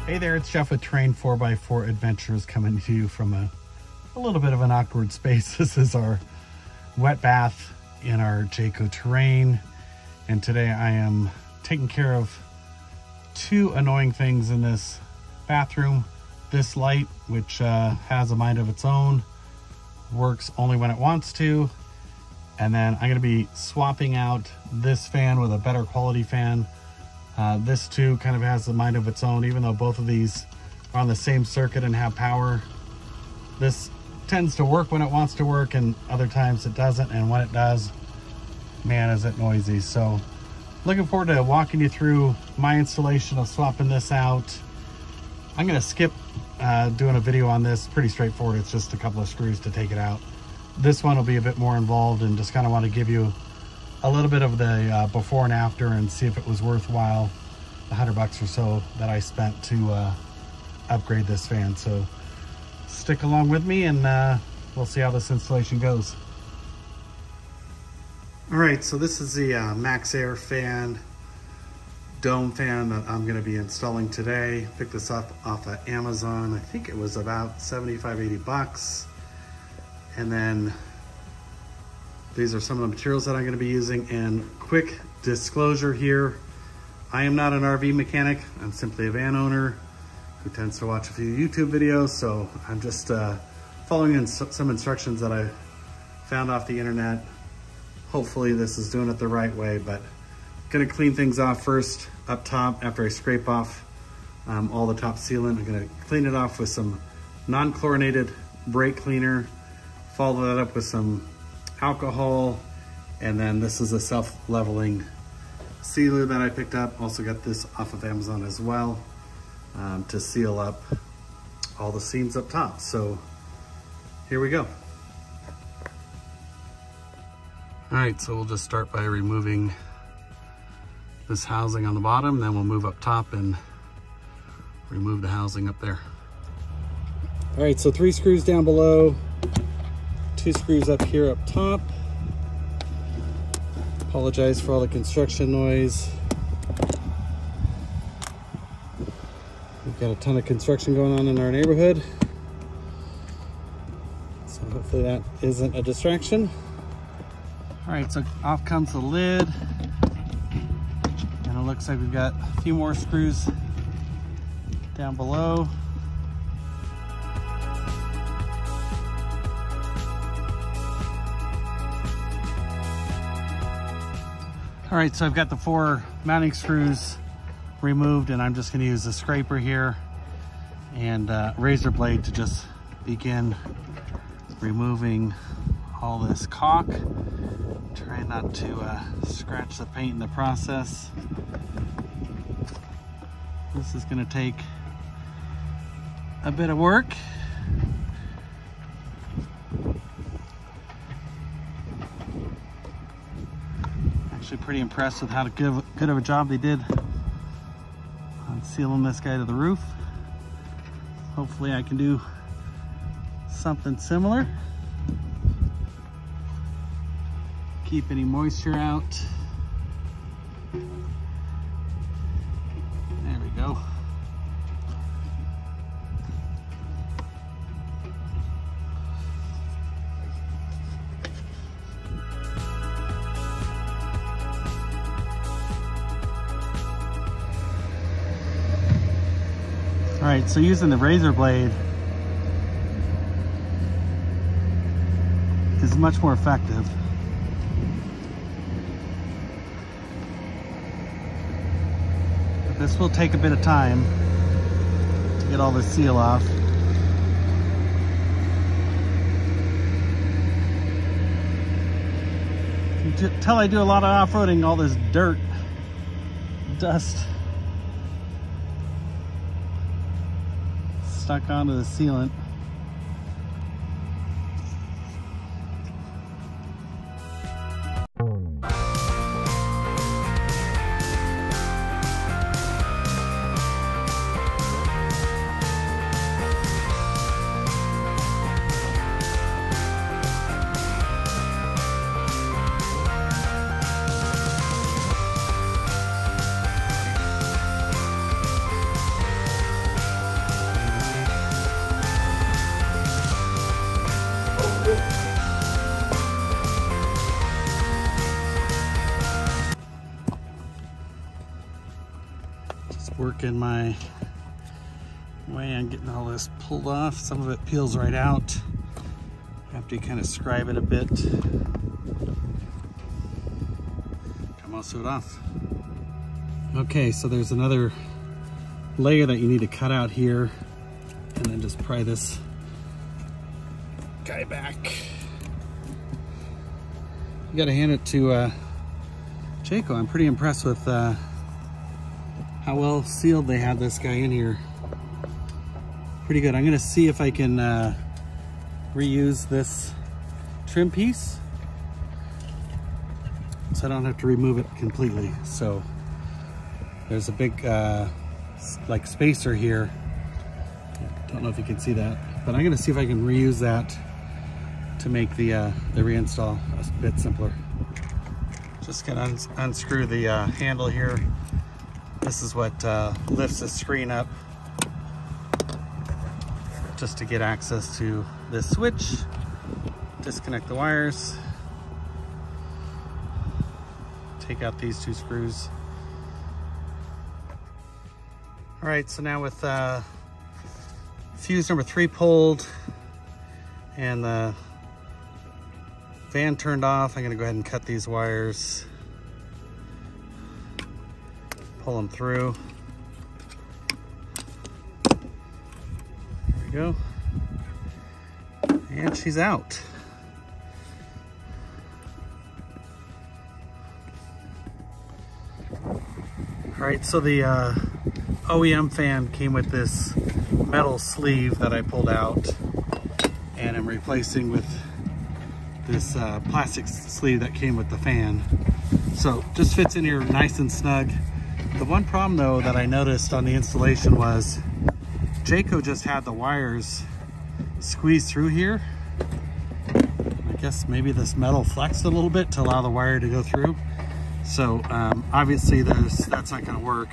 Hey there, it's Jeff with Terrain 4x4 Adventures coming to you from a little bit of an awkward space. This is our wet bath in our Jayco Terrain, and today I am taking care of two annoying things in this bathroom. This light, which has a mind of its own, works only when it wants to, and then I'm going to be swapping out this fan with a better quality fan. This too kind of has a mind of its own, even though both of these are on the same circuit and have power. This tends to work when it wants to work, and other times it doesn't, and when it does, man, is it noisy. So looking forward to walking you through my installation of swapping this out. I'm going to skip doing a video on this. Pretty straightforward. It's just a couple of screws to take it out. This one will be a bit more involved, and just kind of want to give you a little bit of the before and after and see if it was worthwhile, the $100 or so that I spent to upgrade this fan. So stick along with me, and we'll see how this installation goes. All right, so this is the MAXXFAN Dome fan that I'm going to be installing today. Picked this up off of Amazon. I think it was about 75, 80 bucks. And then these are some of the materials that I'm going to be using. And quick disclosure here, I am not an RV mechanic. I'm simply a van owner who tends to watch a few YouTube videos. So I'm just following some instructions that I found off the internet. Hopefully this is doing it the right way, but I'm gonna clean things off first up top. After I scrape off all the top sealant, I'm gonna clean it off with some non-chlorinated brake cleaner, follow that up with some alcohol, and then this is a self-leveling sealer that I picked up. Also got this off of Amazon as well, to seal up all the seams up top. So here we go. All right, so we'll just start by removing this housing on the bottom, then we'll move up top and remove the housing up there. All right, so 3 screws down below, 2 screws up here up top. Apologize for all the construction noise. We've got a ton of construction going on in our neighborhood, so hopefully that isn't a distraction. All right, so off comes the lid, and it looks like we've got a few more screws down below. All right, so I've got the 4 mounting screws removed, and I'm just going to use the scraper here and razor blade to just begin removing all this caulk. Try not to scratch the paint in the process. This is going to take a bit of work. Actually pretty impressed with how good of a job they did on sealing this guy to the roof. Hopefully I can do something similar. Keep any moisture out. There we go. All right, so using the razor blade is much more effective. This will take a bit of time to get all the seal off. Until I do a lot of off-roading, all this dirt, dust stuck onto the sealant. Just working my way on getting all this pulled off. Some of it peels right out. Have to kind of scribe it a bit. Come on, sew it off. Okay, so there's another layer that you need to cut out here, and then just pry this guy back. You gotta hand it to Jayco. I'm pretty impressed with how well sealed they had this guy in here. Pretty good. I'm gonna see if I can reuse this trim piece so I don't have to remove it completely. So there's a big like spacer here. Don't know if you can see that, but I'm gonna see if I can reuse that to make the reinstall a bit simpler. Just gonna unscrew the handle here. This is what lifts the screen up, just to get access to this switch. Disconnect the wires. Take out these 2 screws. All right, so now with fuse number 3 pulled and the fan turned off, I'm gonna go ahead and cut these wires, pull them through. There we go. And she's out. All right, so the OEM fan came with this metal sleeve that I pulled out, and I'm replacing with this plastic sleeve that came with the fan. So just fits in here nice and snug. The one problem though that I noticed on the installation was Jayco just had the wires squeezed through here. I guess maybe this metal flexed a little bit to allow the wire to go through. So obviously that's not gonna work.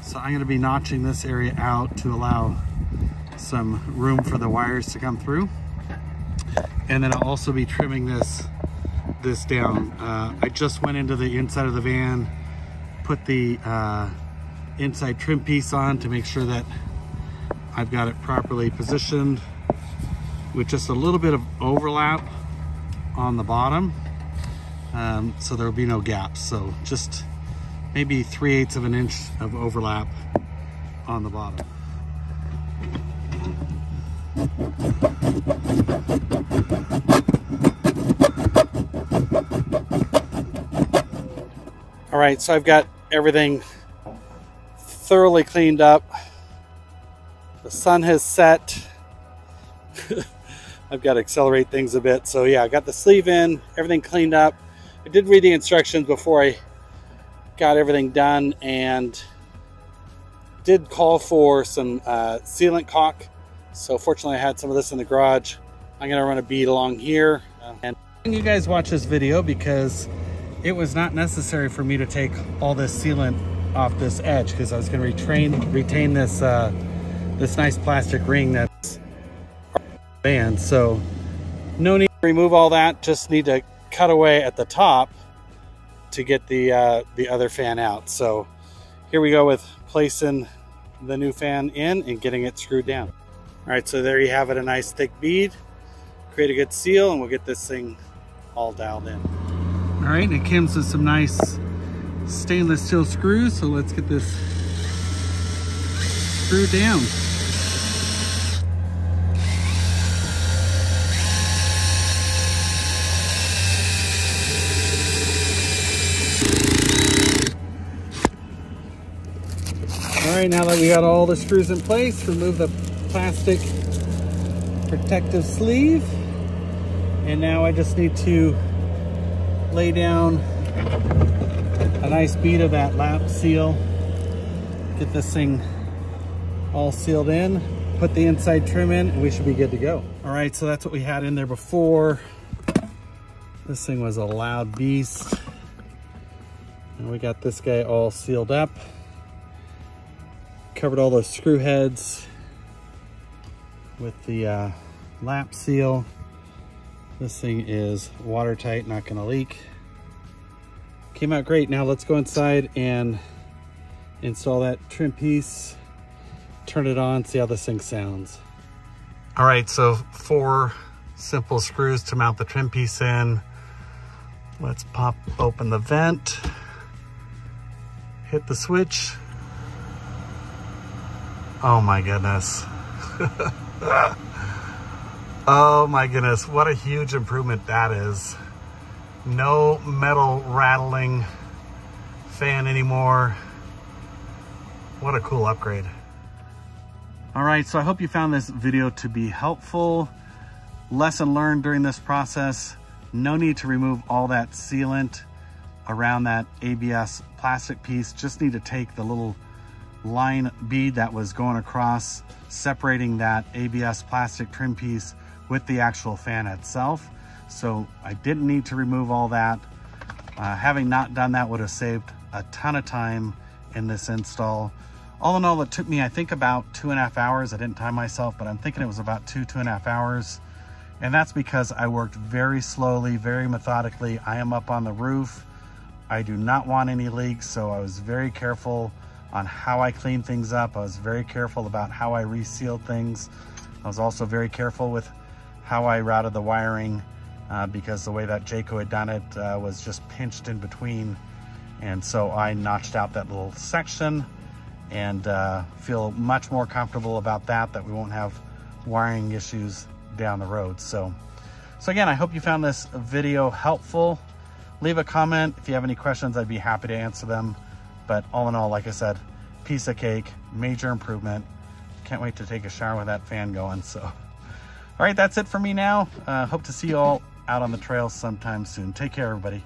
So I'm gonna be notching this area out to allow some room for the wires to come through. And then I'll also be trimming this down. I just went into the inside of the van, put the inside trim piece on to make sure that I've got it properly positioned with just a little bit of overlap on the bottom, so there'll be no gaps. So just maybe 3/8 of an inch of overlap on the bottom. All right, so I've got everything thoroughly cleaned up. The sun has set. I've got to accelerate things a bit. So yeah, I got the sleeve in, everything cleaned up. I did read the instructions before I got everything done, and did call for some sealant caulk. So fortunately I had some of this in the garage. I'm gonna run a bead along here. And you guys watch this video because it was not necessary for me to take all this sealant off this edge, because I was gonna retain this this nice plastic ring that's van. So no need to remove all that, just need to cut away at the top to get the other fan out. So here we go with placing the new fan in and getting it screwed down. All right, so there you have it, a nice thick bead. Create a good seal and we'll get this thing all dialed in. All right, and it comes with some nice stainless steel screws. So let's get this screwed down. All right, now that we got all the screws in place, remove the plastic protective sleeve. And now I just need to lay down a nice bead of that lap seal. Get this thing all sealed in, put the inside trim in, and we should be good to go. All right, so that's what we had in there before. This thing was a loud beast. And we got this guy all sealed up. Covered all those screw heads with the lap seal. This thing is watertight, not gonna leak. Came out great. Now let's go inside and install that trim piece, turn it on, see how this thing sounds. All right, so 4 simple screws to mount the trim piece in. Let's pop open the vent, hit the switch. Oh my goodness. Oh my goodness, what a huge improvement that is. No metal rattling fan anymore. What a cool upgrade. All right, so I hope you found this video to be helpful. Lesson learned during this process: no need to remove all that sealant around that ABS plastic piece. Just need to take the little line bead that was going across, separating that ABS plastic trim piece with the actual fan itself. So I didn't need to remove all that. Having not done that would have saved a ton of time in this install. All in all, it took me, I think, about 2.5 hours. I didn't time myself, but I'm thinking it was about 2.5 hours. And that's because I worked very slowly, very methodically. I am up on the roof. I do not want any leaks, so I was very careful on how I cleaned things up. I was very careful about how I resealed things. I was also very careful with how I routed the wiring, because the way that Jayco had done it was just pinched in between. And so I notched out that little section and feel much more comfortable about that we won't have wiring issues down the road. So again, I hope you found this video helpful. Leave a comment if you have any questions. I'd be happy to answer them. But all in all, like I said, piece of cake, major improvement. Can't wait to take a shower with that fan going. So, all right, that's it for me now. Hope to see you all out on the trails sometime soon. Take care, everybody.